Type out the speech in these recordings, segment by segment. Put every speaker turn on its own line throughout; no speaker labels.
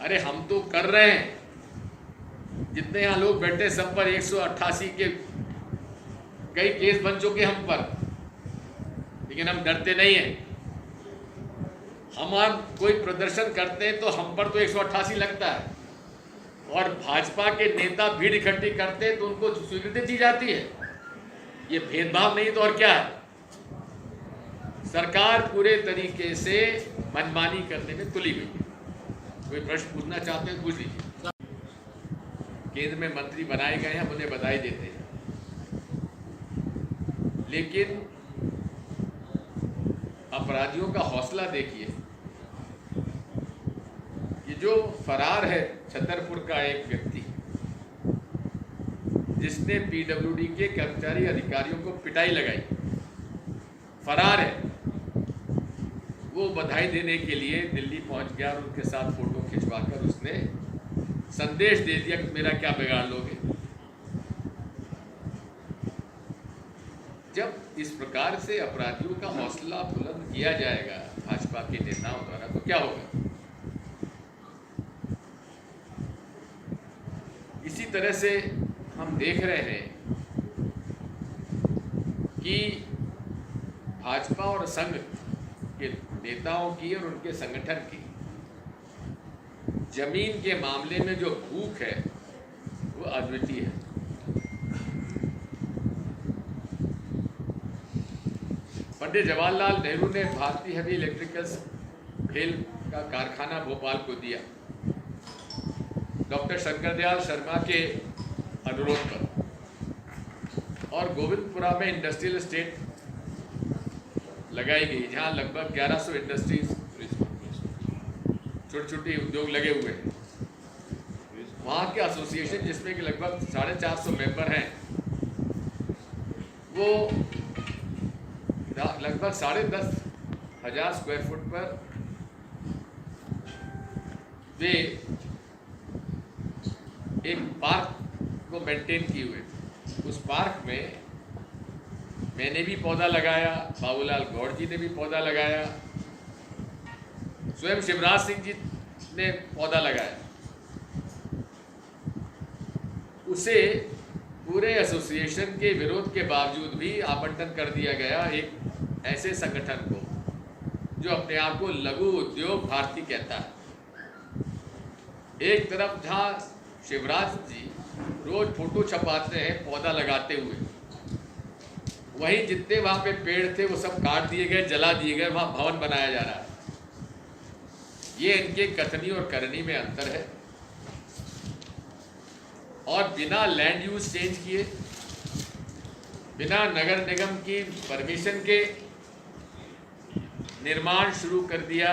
अरे हम तो कर रहे हैं, जितने यहाँ लोग बैठे सब पर 188 के कई केस बन चुके हम पर, लेकिन हम डरते नहीं हैं। हम कोई प्रदर्शन करते हैं तो हम पर तो 188 लगता है, और भाजपा के नेता भीड़ इकट्ठी करते हैं तो उनको स्वीकृति दी जाती है। ये भेदभाव नहीं तो और क्या है? सरकार पूरे तरीके से मनमानी करने में तुली हुई है। कोई प्रश्न पूछना चाहते हैं पूछ लीजिए। केंद्र में मंत्री बनाए गए हैं, हम उन्हें बधाई देते हैं, लेकिन अपराधियों का हौसला देखिए कि जो फरार है छतरपुर का एक व्यक्ति, जिसने पीडब्ल्यूडी के कर्मचारी अधिकारियों को पिटाई लगाई, फरार है, वो बधाई देने के लिए दिल्ली पहुंच गया और उनके साथ फोटो खिंचवाकर उसने संदेश दे दिया कि मेरा क्या बिगाड़ लोगे। जब इस प्रकार से अपराधियों का हौसला बुलंद किया जाएगा भाजपा के नेताओं द्वारा तो क्या होगा? इसी तरह से हम देख रहे हैं कि भाजपा और संघ के नेताओं की और उनके संगठन की जमीन के मामले में जो भूख है वो अद्वितीय है। पंडित जवाहरलाल नेहरू ने भारतीय हेवी इलेक्ट्रिकल्स भेल का कारखाना भोपाल को दिया डॉक्टर शंकरदयाल शर्मा के अनुरोध पर, और गोविंदपुरा में इंडस्ट्रियल एस्टेट लगाई गई जहां लगभग 1100 इंडस्ट्रीज, छोटे छोटे उद्योग लगे हुए हैं। वहाँ के एसोसिएशन जिसमें कि लगभग 450 मेंबर हैं, वो लगभग 10,500 स्क्वायर फुट पर वे एक पार्क को मेंटेन किए हुए। उस पार्क में मैंने भी पौधा लगाया, बाबूलाल गौड़ जी ने भी पौधा लगाया, स्वयं शिवराज सिंह जी ने पौधा लगाया। उसे पूरे एसोसिएशन के विरोध के बावजूद भी आवंटन कर दिया गया एक ऐसे संगठन को जो अपने आप को लघु उद्योग भारती कहता है। एक तरफ जहां शिवराज जी रोज फोटो छपाते हैं पौधा लगाते हुए, वहीं जितने वहां पे पेड़ थे वो सब काट दिए गए, जला दिए गए, वहां भवन बनाया जा रहा है। ये इनके कथनी और करनी में अंतर है। और बिना लैंड यूज चेंज किए, बिना नगर निगम की परमिशन के निर्माण शुरू कर दिया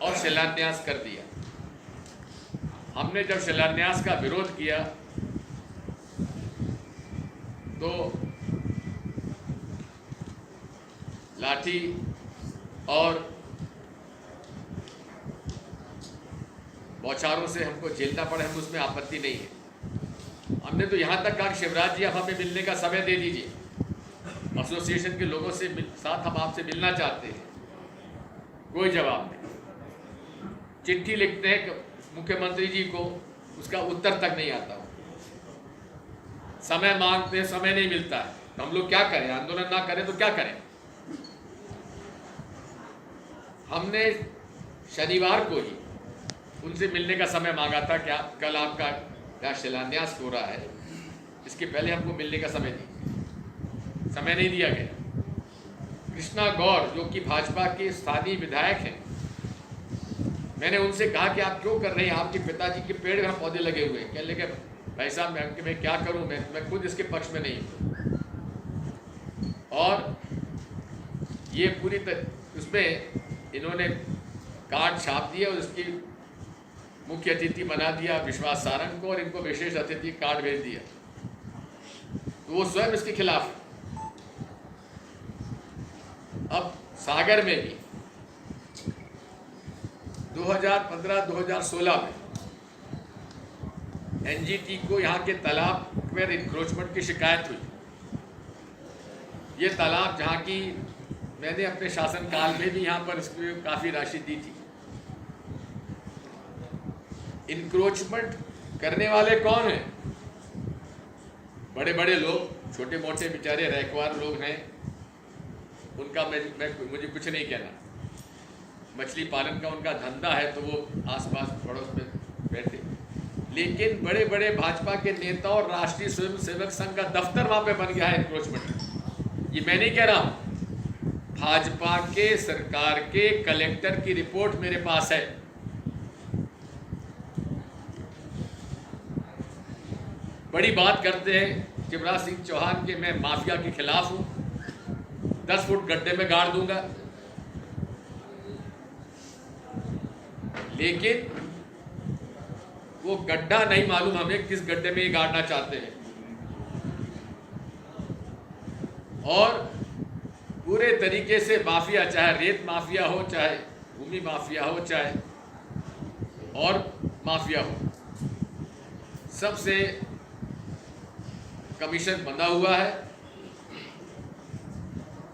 और शिलान्यास कर दिया। हमने जब शिलान्यास का विरोध किया तो लाठी और बौछारों से हमको झेलना पड़े, हम उसमें आपत्ति नहीं है। हमने तो यहाँ तक कहा शिवराज जी, अब हमें मिलने का समय दे दीजिए, एसोसिएशन के लोगों से साथ हम आपसे मिलना चाहते हैं। कोई जवाब नहीं। चिट्ठी लिखते हैं मुख्यमंत्री जी को, उसका उत्तर तक नहीं आता। समय मांगते हैं, समय नहीं मिलता है। तो हम लोग क्या करें? आंदोलन ना करें तो क्या करें? हमने शनिवार को ही उनसे मिलने का समय मांगा था। क्या कल आपका क्या शिलान्यास हो रहा है, इसके पहले हमको मिलने का समय दीजिए। समय नहीं दिया गया। कृष्णा गौर जो कि भाजपा के स्थानीय विधायक हैं, मैंने उनसे कहा कि आप क्यों कर रहे हैं, आपके पिताजी के पेड़ में पौधे लगे हुए हैं। कहने लगे भाई साहब मैं क्या करूं, मैं खुद इसके पक्ष में नहीं हूं। और ये पूरी उसमें इन्होंने कार्ड छाप दिया और उसकी मुख्य अतिथि बना दिया विश्वास सारंग को, और इनको विशेष अतिथि कार्ड भेज दिया। तो वो स्वयं इसके खिलाफ है। अब सागर में भी 2015-2016 में एनजीटी को यहाँ के तालाब में इंक्रोचमेंट की शिकायत हुई। ये तालाब जहाँ की मैंने अपने शासनकाल में भी यहाँ पर इसकी काफ़ी राशि दी थी। इंक्रोचमेंट करने वाले कौन हैं? बड़े बड़े लोग, छोटे मोटे बेचारे रैकवार लोग हैं, उनका मुझे कुछ नहीं कहना। मछली पालन का उनका धंधा है तो वो आसपास पड़ोस में बैठे, लेकिन बड़े बड़े भाजपा के नेता और राष्ट्रीय स्वयंसेवक संघ का दफ्तर वहां पे बन गया है इंक्रोचमेंट। ये मैं नहीं कह रहा हूं, भाजपा के सरकार के कलेक्टर की रिपोर्ट मेरे पास है। बड़ी बात करते हैं शिवराज सिंह चौहान के मैं माफिया के खिलाफ हूं, 10 फुट गड्ढे में गाड़ दूंगा, लेकिन वो गड्ढा नहीं मालूम हमें किस गड्ढे में ये गाड़ना चाहते हैं। और पूरे तरीके से माफिया, चाहे रेत माफिया हो, चाहे भूमि माफिया हो, चाहे और माफिया हो, सबसे कमीशन बंधा हुआ है।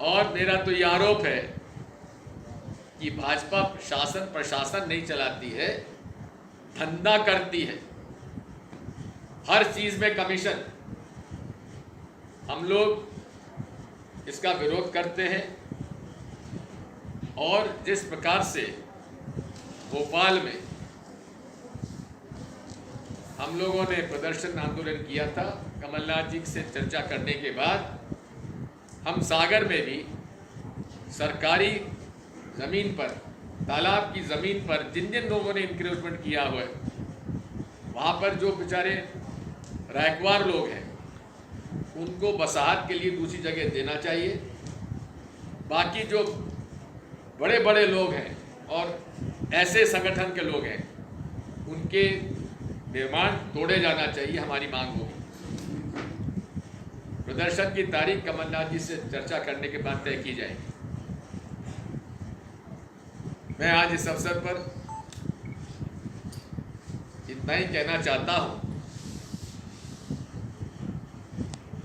और मेरा तो ये आरोप है कि भाजपा शासन प्रशासन नहीं चलाती है, धंधा करती है, हर चीज में कमीशन। हम लोग इसका विरोध करते हैं। और जिस प्रकार से भोपाल में हम लोगों ने प्रदर्शन आंदोलन किया था कमलनाथ जी से चर्चा करने के बाद, हम सागर में भी सरकारी ज़मीन पर, तालाब की ज़मीन पर जिन जिन लोगों ने इंक्रोचमेंट किया हुआ है, वहाँ पर जो बेचारे रैकवार लोग हैं उनको बसाहत के लिए दूसरी जगह देना चाहिए। बाकी जो बड़े बड़े लोग हैं और ऐसे संगठन के लोग हैं उनके निर्माण तोड़े जाना चाहिए, हमारी मांग होगी। प्रदर्शन की तारीख कमलनाथ जी से चर्चा करने के बाद तय की जाएगी। मैं आज इस अवसर पर इतना ही कहना चाहता हूं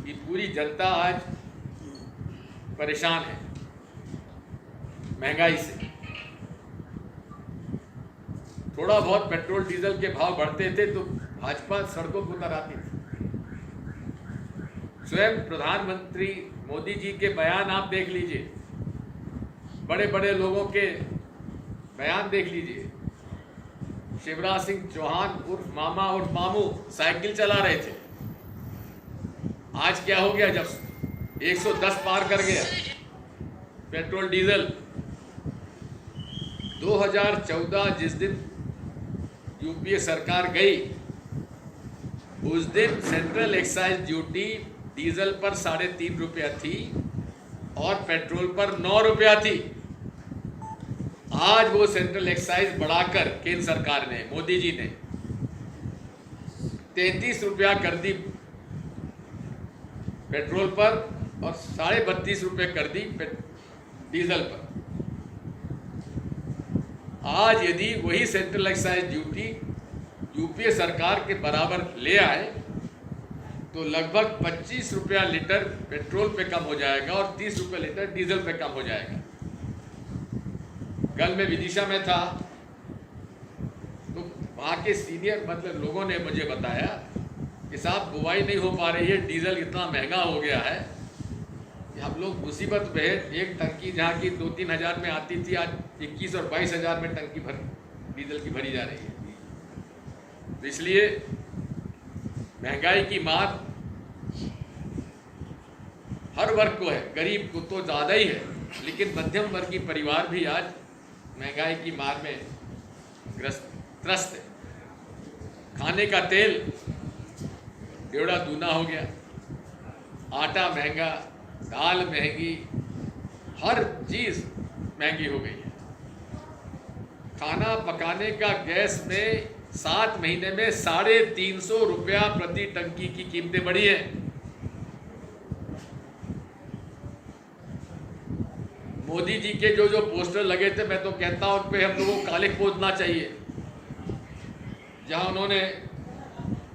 कि पूरी जनता आज परेशान है महंगाई से। थोड़ा बहुत पेट्रोल डीजल के भाव बढ़ते थे तो भाजपा सड़कों पर उतर आती थी। स्वयं प्रधानमंत्री मोदी जी के बयान आप देख लीजिए, बड़े बड़े लोगों के बयान देख लीजिए। शिवराज सिंह चौहान उर्फ मामा और मामू साइकिल चला रहे थे, आज क्या हो गया जब 110 पार कर गया पेट्रोल डीजल। 2014 जिस दिन यूपीए सरकार गई उस दिन सेंट्रल एक्साइज ड्यूटी डीजल पर 3.5 रुपया थी और पेट्रोल पर 9 रुपया थी। आज वो सेंट्रल एक्साइज बढ़ाकर केंद्र सरकार ने, मोदी जी ने 33 रुपया कर दी पेट्रोल पर और 32.5 रुपये कर दी डीजल पर। आज यदि वही सेंट्रल एक्साइज ड्यूटी यूपीए सरकार के बराबर ले आए तो लगभग 25 रुपया लीटर पेट्रोल पे कम हो जाएगा और 30 रुपये लीटर डीजल पे कम हो जाएगा। कल मैं विदिशा में था तो वहाँ के सीनियर लोगों ने मुझे बताया कि साहब बुवाई नहीं हो पा रही है, डीजल इतना महंगा हो गया है कि हम लोग मुसीबत में है। एक टंकी जहाँ की 2-3 हज़ार में आती थी आज 21 और 22 हज़ार में टंकी डीजल की भरी जा रही है। तो इसलिए महंगाई की मार हर वर्ग को है, गरीब को तो ज़्यादा ही है, लेकिन मध्यम वर्गीय परिवार भी आज महंगाई की मार में त्रस्त है। खाने का तेल डेढ़ा दूना हो गया, आटा महंगा, दाल महंगी, हर चीज़ महंगी हो गई है। खाना पकाने का गैस में 7 महीने में 350 रुपया प्रति टंकी की कीमतें बढ़ी है। मोदी जी के जो पोस्टर लगे थे, मैं तो कहता हूं उन पे हम लोगों को कालिख पोतना चाहिए। जहां उन्होंने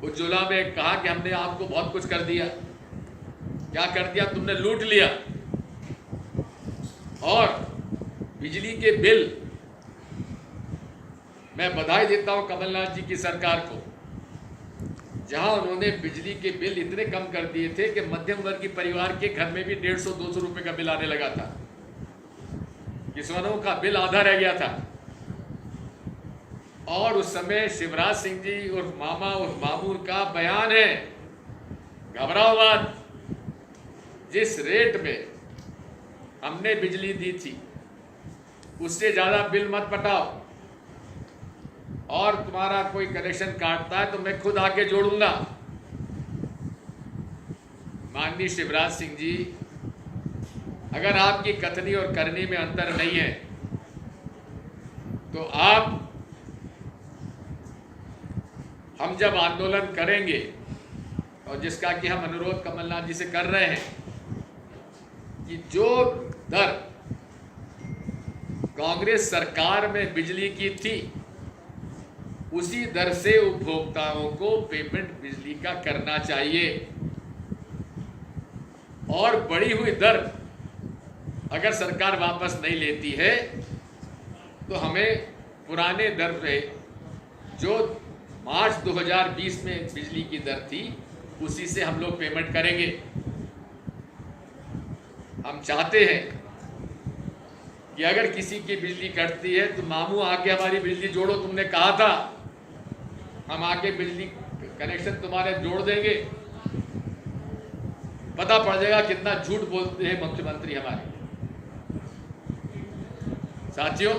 उज्ज्वला में कहा कि हमने आपको बहुत कुछ कर दिया, क्या कर दिया? तुमने लूट लिया। और बिजली के बिल मैं बधाई देता हूं कमलनाथ जी की सरकार को, जहां उन्होंने बिजली के बिल इतने कम कर दिए थे कि मध्यम वर्गीय परिवार के घर में भी 150-200 रुपए का बिल आने लगा था। किसानों का बिल आधा रह गया था। और उस समय शिवराज सिंह जी और मामा और मामूर का बयान है, घबराओ मत, जिस रेट में हमने बिजली दी थी उससे ज्यादा बिल मत पटाओ, और तुम्हारा कोई कनेक्शन काटता है तो मैं खुद आके जोड़ूंगा। माननीय शिवराज सिंह जी, अगर आपकी कथनी और करनी में अंतर नहीं है तो हम जब आंदोलन करेंगे, और जिसका कि हम अनुरोध कमलनाथ जी से कर रहे हैं कि जो दर कांग्रेस सरकार में बिजली की थी उसी दर से उपभोक्ताओं को पेमेंट बिजली का करना चाहिए, और बढ़ी हुई दर अगर सरकार वापस नहीं लेती है तो हमें पुराने दर पे जो मार्च 2020 में बिजली की दर थी उसी से हम लोग पेमेंट करेंगे। हम चाहते हैं कि अगर किसी की बिजली कटती है तो मामू आके हमारी बिजली जोड़ो, तुमने कहा था, हम आके बिजली कनेक्शन तुम्हारे जोड़ देंगे। पता पड़ जाएगा कितना झूठ बोलते हैं मुख्यमंत्री हमारे। साथियों,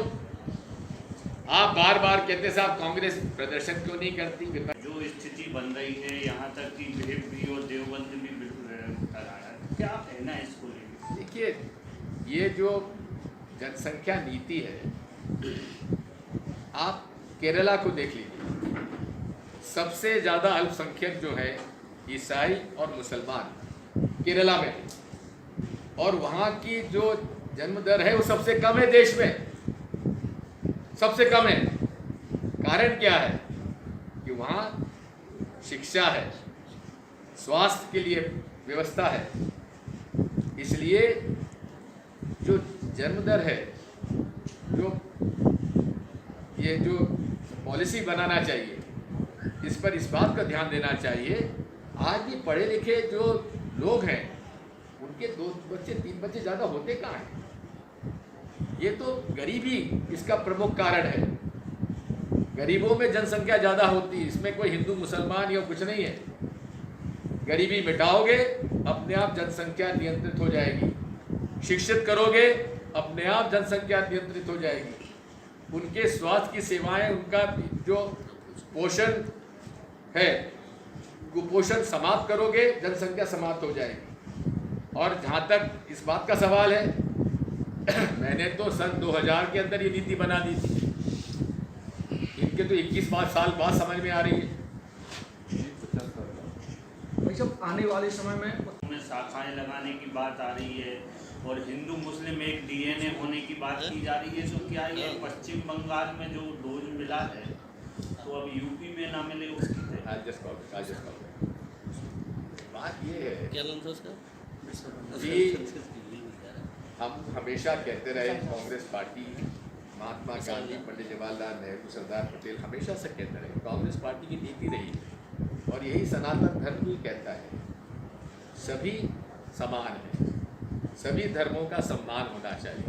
आप बार बार कहते साहब कांग्रेस प्रदर्शन क्यों नहीं करती।
जो स्थिति बन रही है, यहाँ तक कि भेप भी और देवबंद भी बिल्कुल कर रहा है, क्या कहना है इसको लेकर?
देखिए, ये जो जनसंख्या नीति है, आप केरला को देख लीजिए, सबसे ज़्यादा अल्पसंख्यक जो है ईसाई और मुसलमान केरला में, और वहाँ की जो जन्म दर है वो सबसे कम है देश में, सबसे कम है। कारण क्या है कि वहाँ शिक्षा है, स्वास्थ्य के लिए व्यवस्था है, इसलिए जो जन्म दर है, ये जो पॉलिसी बनाना चाहिए, इस पर इस बात का ध्यान देना चाहिए। आज भी पढ़े लिखे जो लोग हैं उनके 2 बच्चे 3 बच्चे ज़्यादा होते कहाँ हैं। ये तो गरीबी इसका प्रमुख कारण है। गरीबों में जनसंख्या ज़्यादा होती है, इसमें कोई हिंदू मुसलमान या कुछ नहीं है। गरीबी मिटाओगे अपने आप जनसंख्या नियंत्रित हो जाएगी, शिक्षित करोगे अपने आप जनसंख्या नियंत्रित हो जाएगी, उनके स्वास्थ्य की सेवाएं, उनका जो पोषण है, कुपोषण समाप्त करोगे, जनसंख्या समाप्त हो जाएगी। और जहाँ तक इस बात का सवाल है, मैंने तो सन 2000 के अंदर ये नीति बना दी थी, इनके तो 21 साल बाद समझ में आ रही है।
जब आने वाले समय में
शाखाएं लगाने की बात आ रही है और हिंदू मुस्लिम एक डीएनए होने की बात की जा रही है, तो क्या ये पश्चिम बंगाल में जो डोज मिला है तो अब यूपी में ना मिले उसकी
बात ये है कि हम हमेशा कहते रहे, कांग्रेस पार्टी, महात्मा गांधी, पंडित जवाहरलाल नेहरू, सरदार पटेल हमेशा से कहते रहे, कांग्रेस पार्टी की नीति रही है और यही सनातन धर्म भी कहता है, सभी समान हैं, सभी धर्मों का सम्मान होना चाहिए।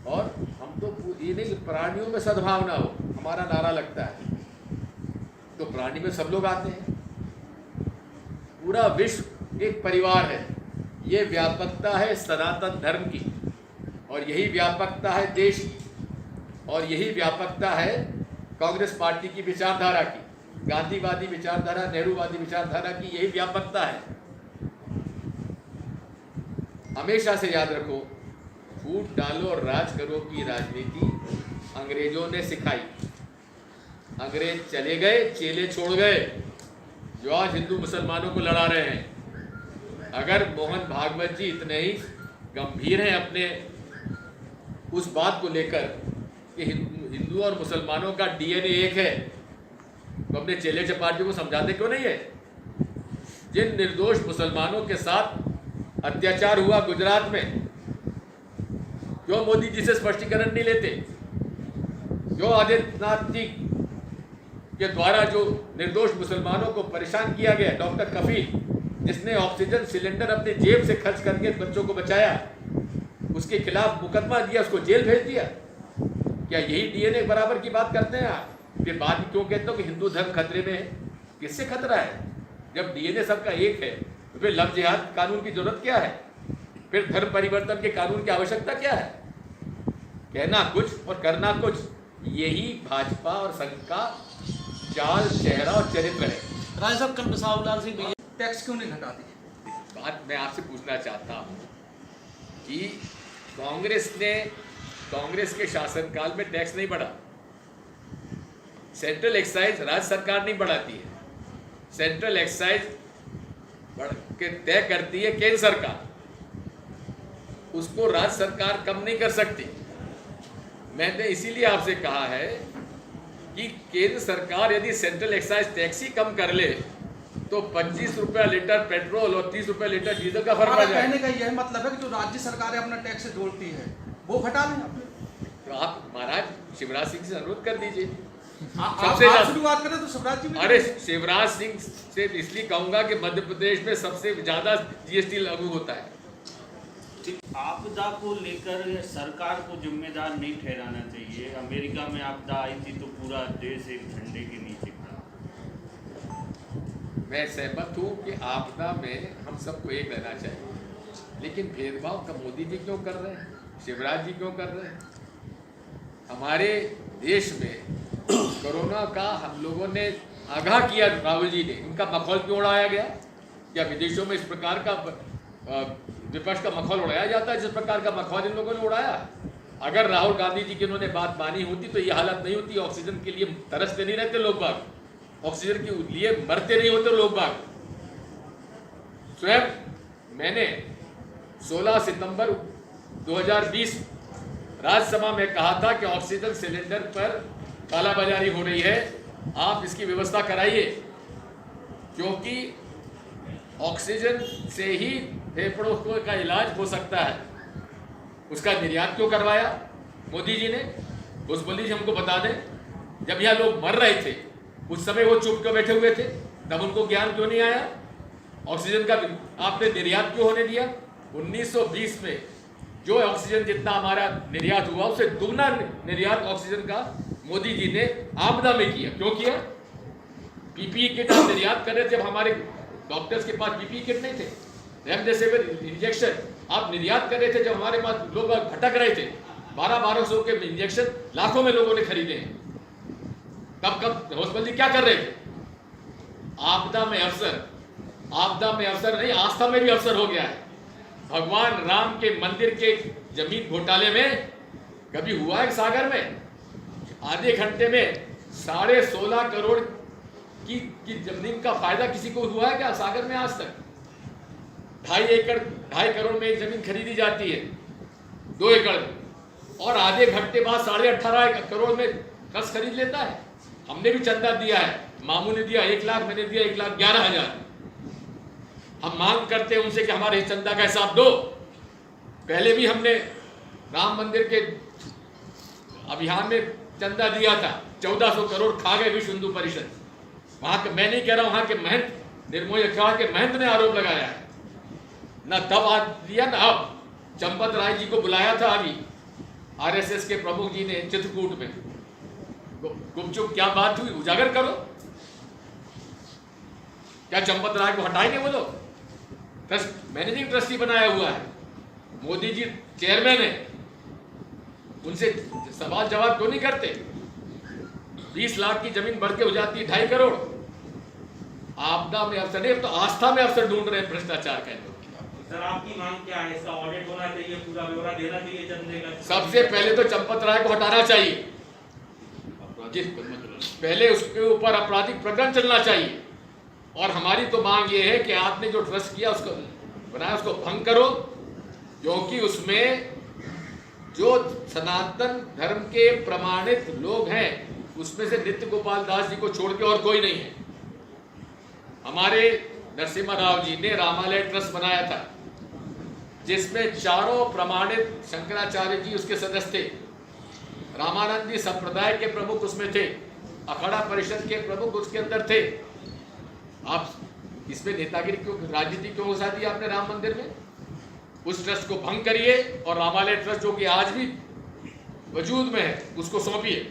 और हम तो ये नहीं, प्राणियों में सद्भावना हो, हमारा नारा लगता है, तो प्राणी में सब लोग आते हैं। पूरा विश्व एक परिवार है, ये व्यापकता है सनातन धर्म की, और यही व्यापकता है देश की, और यही व्यापकता है कांग्रेस पार्टी की विचारधारा की, गांधीवादी विचारधारा, नेहरूवादी विचारधारा की, यही व्यापकता है। हमेशा से याद रखो, फूट डालो और राज करो की राजनीति अंग्रेजों ने सिखाई। अंग्रेज चले गए, चेले छोड़ गए, जो आज हिंदू मुसलमानों को लड़ा रहे हैं। अगर मोहन भागवत जी इतने ही गंभीर हैं अपने उस बात को लेकर कि हिंदू और मुसलमानों का डीएनए एक है, तो अपने चेले चपाटियों को समझाते क्यों नहीं है? जिन निर्दोष मुसलमानों के साथ अत्याचार हुआ गुजरात में, क्यों मोदी जी से स्पष्टीकरण नहीं लेते? जो आदित्यनाथ जी के द्वारा जो निर्दोष मुसलमानों को परेशान किया गया, डॉक्टर कफील जिसने ऑक्सीजन सिलेंडर अपने जेब से खर्च करके बच्चों को बचाया, उसके खिलाफ मुकदमा दिया, उसको जेल भेज दिया। क्या यही डीएनए बराबर की बात करते हैं आप? फिर बाद में क्यों कहते हो कि हिंदू धर्म खतरे में है? किससे खतरा है? जब डीएनए सबका एक है तो फिर लव जिहाद कानून की जरूरत क्या है? फिर धर्म परिवर्तन के कानून की आवश्यकता क्या है? कहना कुछ और करना कुछ, यही भाजपा और संघ का चाल, चेहरा और चरित्र है।
राय साहब, कल बिसाहुलाल सिंह भैया
टैक्स क्यों नहीं घटा दी?
बात मैं आपसे पूछना चाहता हूँ कि कांग्रेस के शासनकाल में टैक्स नहीं बढ़ा। सेंट्रल एक्साइज राज्य सरकार नहीं बढ़ाती है, सेंट्रल एक्साइज के तय करती है केंद्र सरकार, उसको राज्य सरकार कम नहीं कर सकती। मैंने इसीलिए आपसे कहा है कि केंद्र सरकार यदि सेंट्रल एक्साइज टैक्स ही कम कर ले तो 25 रुपया लीटर पेट्रोल और 30 रुपया लीटर डीजल का फर्क आ जाएगा।
कहने का यह मतलब है कि जो राज्य सरकारें अपना टैक्स जोड़ती है वो घटा लें।
तो आप महाराज शिवराज सिंह से अनुरोध कर दीजिए।
आप शुरुआत करें तो शिवराज जी।
अरे शिवराज सिंह से इसलिए कहूंगा कि मध्य प्रदेश में सबसे ज्यादा जीएसटी लागू होता है।
आपदा को लेकर सरकार को जिम्मेदार नहीं ठहराना चाहिए। अमेरिका में आपदा आई थी तो पूरा देश एक झंडे के नीचे खड़ा।
मैं सहमत हूँ कि आपदा में हम सबको एक रहना चाहिए, लेकिन भेदभाव का मोदी जी क्यों कर रहे हैं, शिवराज जी क्यों कर रहे हैं? हमारे देश में कोरोना का हम लोगों ने आगाह किया, राहुल जी ने, इनका मखौल क्यों उड़ाया गया? क्या विदेशों में इस प्रकार का विपक्ष का मखौल उड़ाया जाता है जिस प्रकार का मखौल इन लोगों ने उड़ाया? अगर राहुल गांधी जी की उन्होंने बात मानी होती तो ये हालत नहीं होती। ऑक्सीजन के लिए तरसते नहीं रहते लोग बाग, ऑक्सीजन के लिए मरते नहीं होते लोग बाग। स्वयं मैंने 16 सितंबर 2020 राज्यसभा में कहा था कि ऑक्सीजन सिलेंडर पर कालाबाजारी हो रही है, आप इसकी व्यवस्था कराइए, क्योंकि ऑक्सीजन से ही फेफड़ों का इलाज हो सकता है। उसका निर्यात क्यों करवाया मोदी जी ने? उस मोदी जी हमको बता दें, जब यहाँ लोग मर रहे थे उस समय वो चुप क्यों बैठे हुए थे? तब उनको ज्ञान क्यों नहीं आया? ऑक्सीजन का आपने निर्यात क्यों होने दिया? 1920 में जो ऑक्सीजन जितना हमारा निर्यात हुआ उससे दुगना निर्यात ऑक्सीजन का मोदी जी ने आपदा में किया। क्यों किया? पीपीई किट आप निर्यात कर रहे थे, जब हमारे डॉक्टर्स के पास पीपीई किट नहीं थे। रेमडेसिविर इंजेक्शन आप निर्यात कर रहे थे, जब हमारे पास लोग भटक रहे थे। 1200 के इंजेक्शन लाखों में लोगों ने खरीदे हैं। कब हॉस्पिटल क्या कर रहे थे? आपदा में अवसर नहीं, आस्था में भी अवसर हो गया है। भगवान राम के मंदिर के जमीन घोटाले में कभी हुआ है सागर में? आधे घंटे में 16.5 करोड़ की जमीन का फायदा किसी को हुआ है क्या सागर में आज तक? 2.5 करोड़ में एक जमीन खरीदी जाती है, 2 एकड़ में, और आधे घंटे बाद 18.5 करोड़ में कस खरीद लेता है। हमने भी चंदा दिया है, मामू ने दिया 1 लाख, मैंने दिया 1,11,000। हम मांग करते हैं उनसे कि हमारे चंदा का हिसाब दो। पहले भी हमने राम मंदिर के अभियान में चंदा दिया था, 1400 करोड़ खा गए विश्व हिंदू परिषद। वहां के, मैं नहीं कह रहा हूं, वहां के महंत निर्मोही अखाड़ा के महंत ने आरोप लगाया है, न तब आज दिया न अब। चंपत राय जी को बुलाया था अभी आरएसएस के प्रमुख जी ने चित्रकूट में, गुपचुप क्या बात हुई, उजागर करो। क्या चंपत राय को हटाएंगे वो लोग? ट्रस्ट मैनेजिंग ट्रस्टी बनाया हुआ है, मोदी जी चेयरमैन है, उनसे सवाल जवाब क्यों नहीं करते? 20 लाख की जमीन बढ़ के हो जाती है 2.5 करोड़। आपदा में अवसर नहीं, तो आस्था में अवसर ढूंढ रहे हैं भ्रष्टाचार का।
सर आपकी मांग क्या है? इसका ऑडिट होना चाहिए, पूरा ब्यौरा देना चाहिए चंदे का।
सबसे पहले तो चंपत राय को हटाना चाहिए, पहले उसके ऊपर आपराधिक प्रकरण चलना चाहिए। और हमारी तो मांग ये है कि आपने जो ट्रस्ट किया उसको बनाया उसको भंग करो, क्योंकि उसमें जो सनातन धर्म के प्रमाणित लोग हैं उसमें से नित्य गोपाल दास जी को छोड़ के और कोई नहीं है। हमारे नरसिम्हा राव जी ने रामालय ट्रस्ट बनाया था, जिसमें चारों प्रमाणित, शंकराचार्य जी उसके सदस्य थे, रामानंदी संप्रदाय के प्रमुख उसमें थे, अखाड़ा परिषद के प्रमुख उसके अंदर थे। आप इसमें नेतागिरी क्यों, राजनीति क्यों घुसा दी आपने राम मंदिर में? उस ट्रस्ट को भंग करिए और रामालय ट्रस्ट जो कि आज भी वजूद में है उसको सौंपिए।